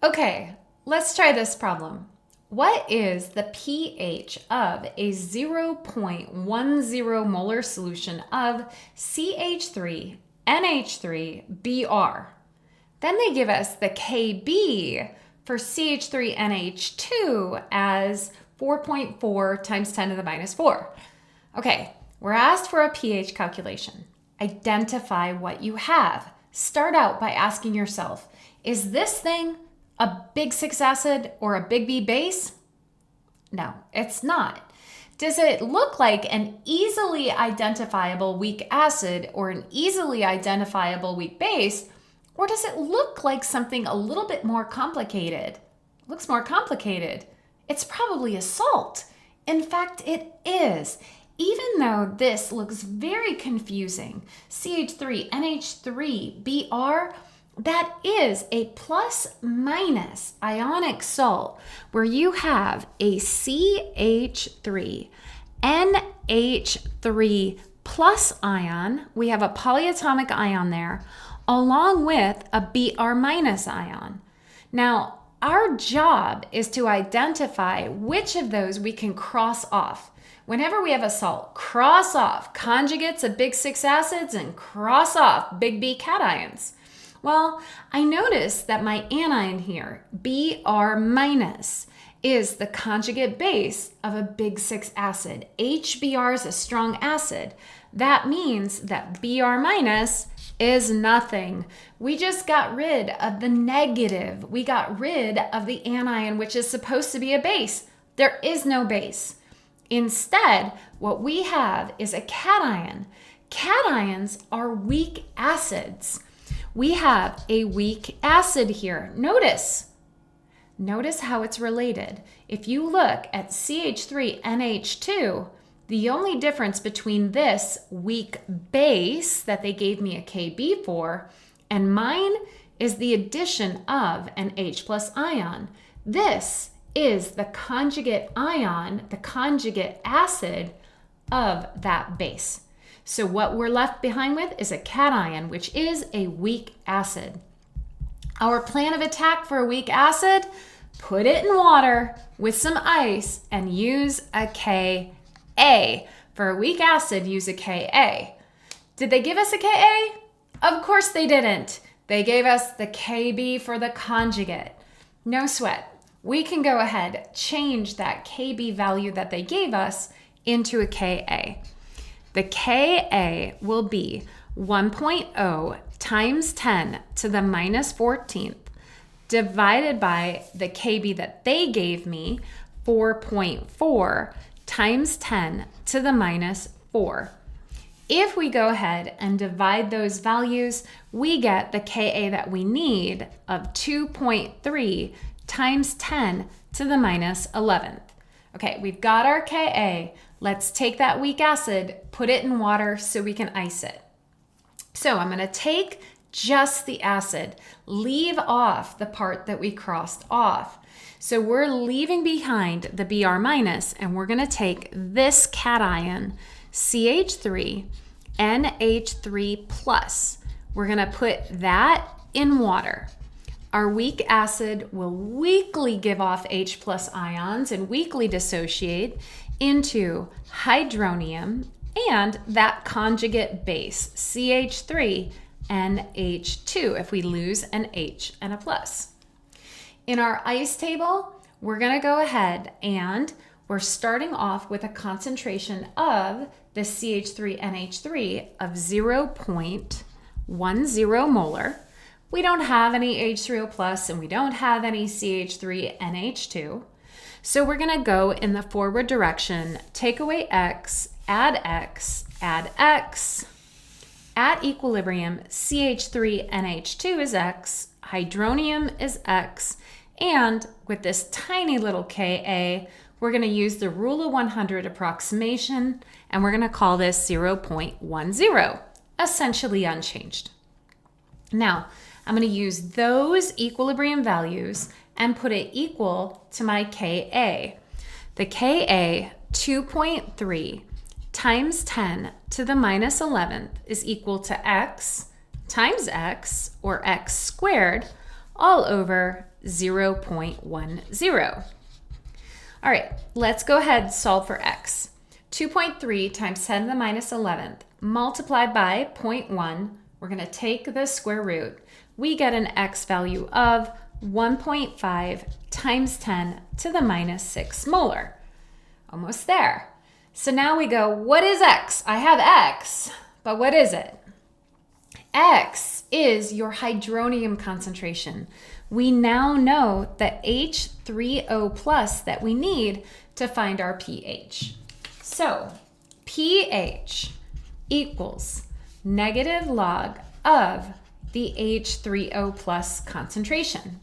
Okay, let's try this problem. What is the pH of a 0.10 molar solution of CH3NH3Br? Then they give us the Kb for CH3NH2 as 4.4 times 10 to the minus 4. Okay, we're asked for a pH calculation. Identify what you have. Start out by asking yourself, is this thing a big 6 acid or a big B base? No, it's not. Does it look like an easily identifiable weak acid or an easily identifiable weak base? Or does it look like something a little bit more complicated? It looks more complicated. It's probably a salt. In fact, it is. Even though this looks very confusing, CH3NH3Br, that is a plus minus ionic salt where you have a CH3NH3 plus ion. We have a polyatomic ion there, along with a Br minus ion. Now, our job is to identify which of those we can cross off. Whenever we have a salt, cross off conjugates of big 6 acids and cross off big B cations. Well, I noticed that my anion here, Br minus, is the conjugate base of a big 6 acid. HBr is a strong acid. That means that Br minus is nothing. We just got rid of the negative. We got rid of the anion, which is supposed to be a base. There is no base. Instead, what we have is a cation. Cations are weak acids. We have a weak acid here. Notice how it's related. If you look at CH3NH2, the only difference between this weak base that they gave me a Kb for and mine is the addition of an H plus ion. This is the conjugate ion, the conjugate acid of that base. So what we're left behind with is a cation, which is a weak acid. Our plan of attack for a weak acid, put it in water with some ice and use a Ka. For a weak acid, use a Ka. Did they give us a Ka? Of course they didn't. They gave us the Kb for the conjugate. No sweat. We can go ahead, change that Kb value that they gave us into a Ka. The Ka will be 1.0 times 10 to the minus 14th divided by the Kb that they gave me, 4.4 times 10 to the minus 4. If we go ahead and divide those values, we get the Ka that we need of 2.3 times 10 to the minus 11th. Okay, we've got our Ka. Let's take that weak acid, put it in water so we can ice it. So I'm going to take just the acid, leave off the part that we crossed off. So we're leaving behind the Br minus, and we're going to take this cation, CH3NH3 plus. We're going to put that in water. Our weak acid will weakly give off H plus ions and weakly dissociate into hydronium and that conjugate base, CH3NH2, if we lose an H and a plus. In our ice table, we're going to go ahead and we're starting off with a concentration of the CH3NH3 of 0.10 molar. We don't have any H3O plus and we don't have any CH3NH2. So we're going to go in the forward direction, take away X, add X, add X. At equilibrium, CH3NH2 is X, hydronium is X, and with this tiny little Ka, we're going to use the rule of 100 approximation, and we're going to call this 0.10, essentially unchanged. Now, I'm going to use those equilibrium values and put it equal to my Ka. The Ka, 2.3 times 10 to the minus 11th is equal to X times X, or X squared, all over 0.10. All right, let's go ahead and solve for x. 2.3 times 10 to the minus 11th multiplied by 0.1. We're going to take the square root. We get an x value of 1.5 times 10 to the minus 6 molar. Almost there. So now we go, what is x? I have x, but what is it? X is your hydronium concentration. We now know the H3O plus that we need to find our pH. So pH equals negative log of the H3O plus concentration.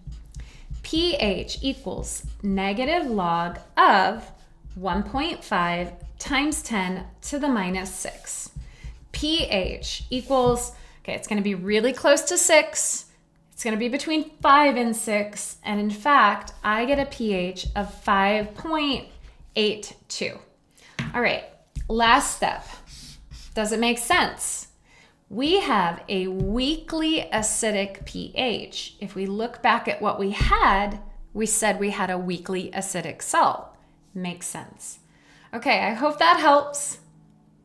pH equals negative log of 1.5 times 10 to the minus 6. pH equals, okay, it's going to be really close to 6. It's going to be between 5 and 6. And in fact, I get a pH of 5.82. All right, last step. Does it make sense? We have a weakly acidic pH. If we look back at what we had, we said we had a weakly acidic salt. Makes sense. Okay, I hope that helps.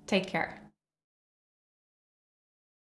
Take care.